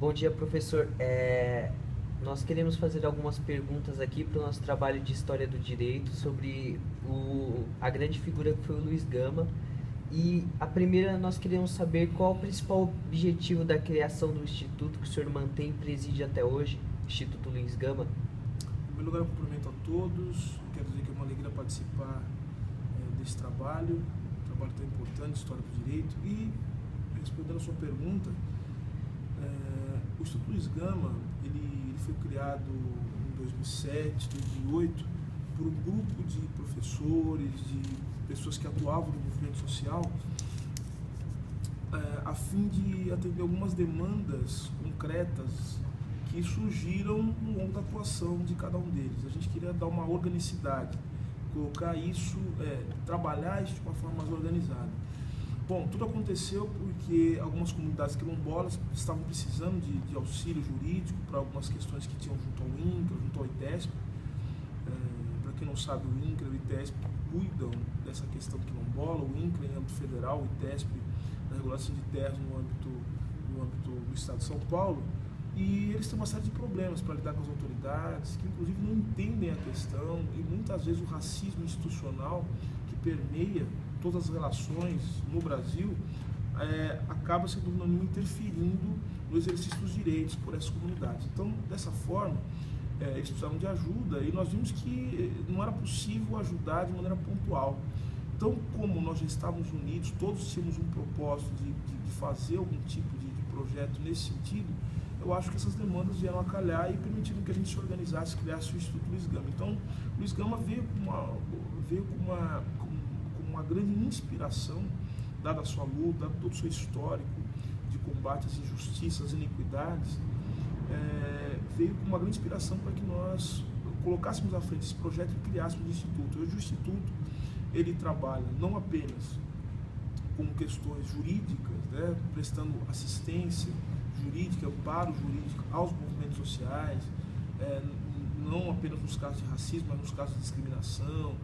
Bom dia, professor. Nós queremos fazer algumas perguntas aqui para o nosso trabalho de História do Direito sobre a grande figura que foi o Luiz Gama. E a primeira, nós queríamos saber qual o principal objetivo da criação do Instituto que o senhor mantém e preside até hoje, Instituto Luiz Gama. Em primeiro lugar, eu cumprimento a todos. Quero dizer que é uma alegria participar desse trabalho, um trabalho tão importante, História do Direito. E, respondendo a sua pergunta, o Instituto Luiz Gama ele foi criado em 2007, 2008, por um grupo de professores, de pessoas que atuavam no movimento social, a fim de atender algumas demandas concretas que surgiram no longo da atuação de cada um deles. A gente queria dar uma organicidade, colocar isso, trabalhar isso de uma forma mais organizada. Bom, tudo aconteceu porque algumas comunidades quilombolas estavam precisando de auxílio jurídico para algumas questões que tinham junto ao INCRA, junto ao ITESP. Para quem não sabe, o INCRA e o ITESP cuidam dessa questão quilombola, o INCRA em âmbito federal, o ITESP na regulação de terras no âmbito do Estado de São Paulo. E eles têm uma série de problemas para lidar com as autoridades, que inclusive não entendem a questão, e muitas vezes o racismo institucional que permeia todas as relações no Brasil acaba, sem dúvida nenhuma, interferindo no exercício dos direitos por essas comunidades. Então, dessa forma, eles precisavam de ajuda e nós vimos que não era possível ajudar de maneira pontual. Então, como nós já estávamos unidos, todos tínhamos um propósito de fazer algum tipo de projeto nesse sentido, eu acho que essas demandas vieram a calhar e permitiram que a gente se organizasse, criasse o Instituto Luiz Gama. Então, Luiz Gama veio com uma grande inspiração, dada a sua luta, dado todo o seu histórico de combate às injustiças, às iniquidades, veio com uma grande inspiração para que nós colocássemos à frente esse projeto e criássemos o Instituto. Hoje o Instituto ele trabalha não apenas com questões jurídicas, prestando assistência jurídica, amparo jurídico aos movimentos sociais, não apenas nos casos de racismo, mas nos casos de discriminação,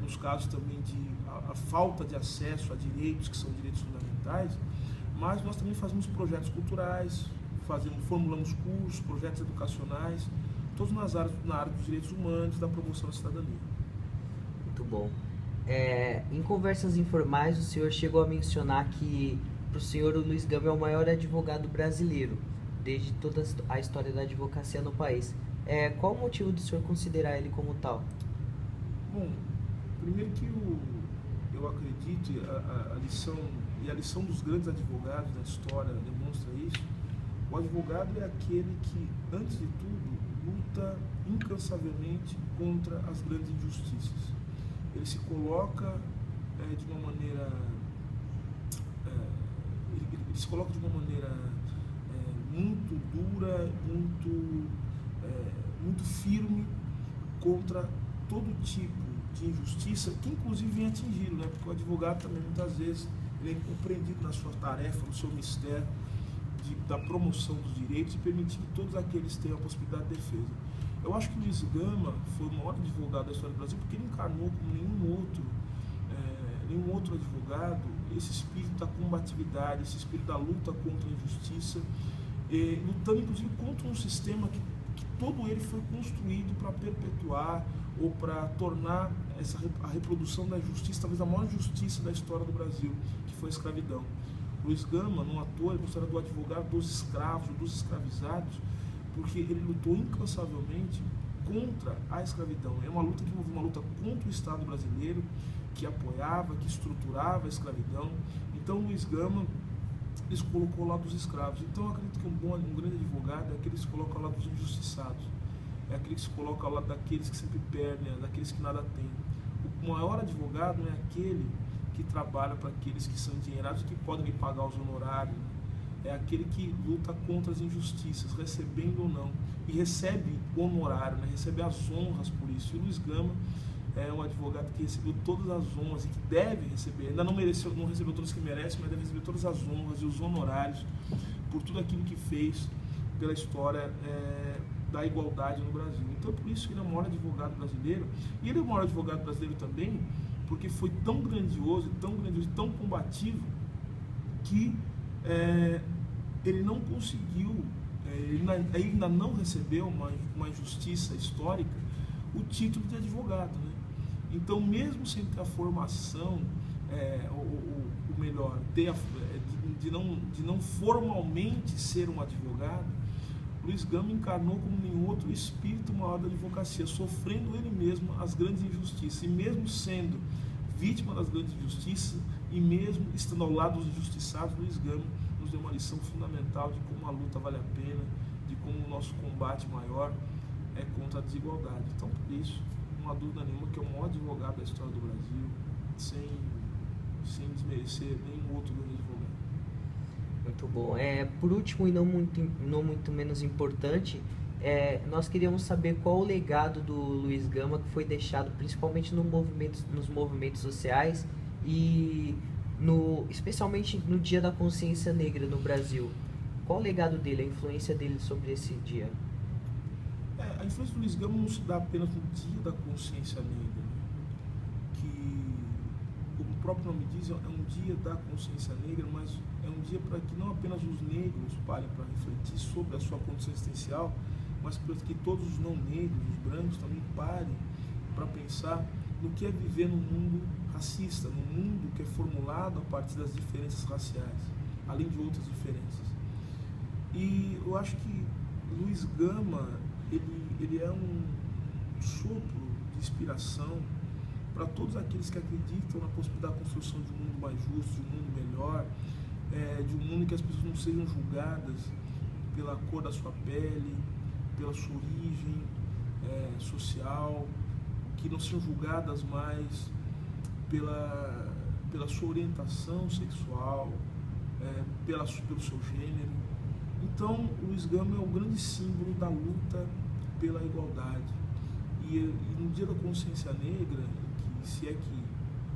nos casos também de a falta de acesso a direitos que são direitos fundamentais, mas nós também fazemos projetos culturais, formulamos cursos, projetos educacionais, todos na área dos direitos humanos e da promoção da cidadania. Muito bom. Em conversas informais, o senhor chegou a mencionar que para o senhor o Luiz Gama é o maior advogado brasileiro, desde toda a história da advocacia no país. Qual o motivo do senhor considerar ele como tal? Bom, primeiro que eu acredito, a lição dos grandes advogados da história demonstra isso. O advogado é aquele que, antes de tudo, luta incansavelmente contra as grandes injustiças. Ele se coloca de uma maneira muito dura, muito firme contra todo tipo de injustiça, que inclusive vem atingi-lo, porque o advogado também muitas vezes ele é incompreendido na sua tarefa, no seu mistério da promoção dos direitos e permitir que todos aqueles tenham a possibilidade de defesa. Eu acho que o Luiz Gama foi o maior advogado da história do Brasil porque ele encarnou como nenhum outro advogado esse espírito da combatividade, esse espírito da luta contra a injustiça, lutando inclusive contra um sistema que todo ele foi construído para perpetuar ou para tornar a reprodução da injustiça, talvez a maior injustiça da história do Brasil, que foi a escravidão. Luiz Gama, não à toa, é considerado o advogado dos escravos, dos escravizados, porque ele lutou incansavelmente contra a escravidão. É uma luta que envolve uma luta contra o Estado brasileiro, que apoiava, que estruturava a escravidão. Então, Luiz Gama, ele se colocou ao lado dos escravos. Então, eu acredito que um grande advogado é aquele que se coloca ao lado dos injustiçados, é aquele que se coloca ao lado daqueles que sempre perdem, daqueles que nada têm. O maior advogado não é aquele que trabalha para aqueles que são endinheirados e que podem lhe pagar os honorários, é aquele que luta contra as injustiças, recebendo ou não, e recebe o honorário, recebe as honras por isso. E Luiz Gama é um advogado que recebeu todas as honras e que deve receber, ainda não recebeu todas que merece, mas deve receber todas as honras e os honorários por tudo aquilo que fez pela história da igualdade no Brasil. Então, por isso que ele é o maior advogado brasileiro, e ele é o maior advogado brasileiro também porque foi tão grandioso, tão combativo, que ele não conseguiu ele ainda não recebeu uma injustiça histórica, o título de advogado, né? Então, mesmo sem ter a formação, ou melhor, de não formalmente ser um advogado, Luiz Gama encarnou como nenhum outro espírito maior da advocacia, sofrendo ele mesmo as grandes injustiças, e mesmo sendo vítima das grandes injustiças, e mesmo estando ao lado dos injustiçados, Luiz Gama nos deu uma lição fundamental de como a luta vale a pena, de como o nosso combate maior é contra a desigualdade. Então, por isso, não há dúvida nenhuma que é o maior advogado da história do Brasil, sem desmerecer nenhum outro grande advogado. Muito bom. Por último, e não muito menos importante, nós queríamos saber qual o legado do Luiz Gama que foi deixado principalmente nos movimentos sociais e especialmente no Dia da Consciência Negra no Brasil. Qual o legado dele, a influência dele sobre esse dia? A influência do Luiz Gama não se dá apenas no Dia da Consciência Negra, que, como o próprio nome diz, é um dia da consciência negra, mas é um dia para que não apenas os negros parem para refletir sobre a sua condição existencial, mas para que todos os não negros, os brancos, também parem para pensar no que é viver num mundo racista, num mundo que é formulado a partir das diferenças raciais, além de outras diferenças. E eu acho que Luiz Gama, ele é um sopro de inspiração para todos aqueles que acreditam na possibilidade da construção de um mundo mais justo, de um mundo melhor, de um mundo em que as pessoas não sejam julgadas pela cor da sua pele, pela sua origem social, que não sejam julgadas mais pela sua orientação sexual, pelo seu gênero. Então, Luiz Gama é o grande símbolo da luta pela igualdade. E no Dia da Consciência Negra, que se é que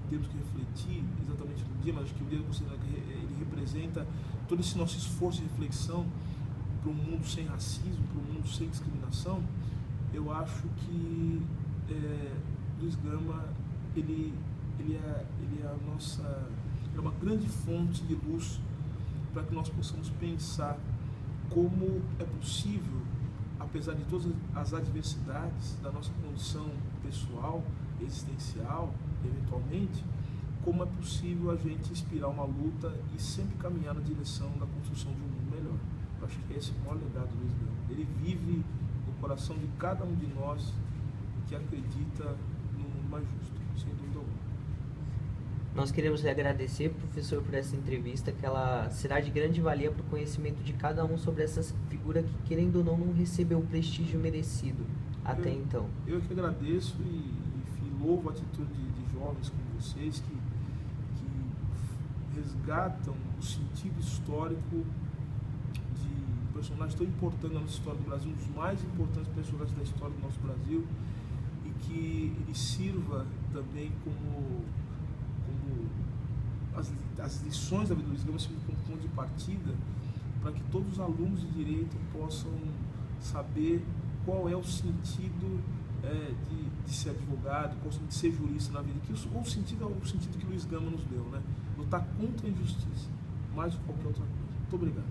temos que refletir exatamente no dia, mas acho que o Dia da Consciência Negra ele representa todo esse nosso esforço de reflexão para um mundo sem racismo, para um mundo sem discriminação. Eu acho que Luiz Gama ele é uma grande fonte de luz para que nós possamos pensar como é possível, apesar de todas as adversidades da nossa condição pessoal, existencial, eventualmente, como é possível a gente inspirar uma luta e sempre caminhar na direção da construção de um mundo melhor. Eu acho que esse é o maior legado do Luiz Gama. Ele vive no coração de cada um de nós que acredita num mundo mais justo, sem dúvida alguma. Nós queremos lhe agradecer, professor, por essa entrevista, que ela será de grande valia para o conhecimento de cada um sobre essa figura que, querendo ou não recebeu o prestígio merecido até então. Eu que agradeço e louvo a atitude de jovens como vocês que resgatam o sentido histórico de um personagem tão importante na nossa história do Brasil, um dos mais importantes personagens da história do nosso Brasil, e que ele sirva também como as lições da vida do Luiz Gama sirvam como ponto de partida para que todos os alunos de direito possam saber qual é o sentido de ser advogado, qual é o sentido de ser jurista na vida, o sentido é o sentido que Luiz Gama nos deu, né? Lutar contra a injustiça, mais do que qualquer outra coisa. Muito obrigado.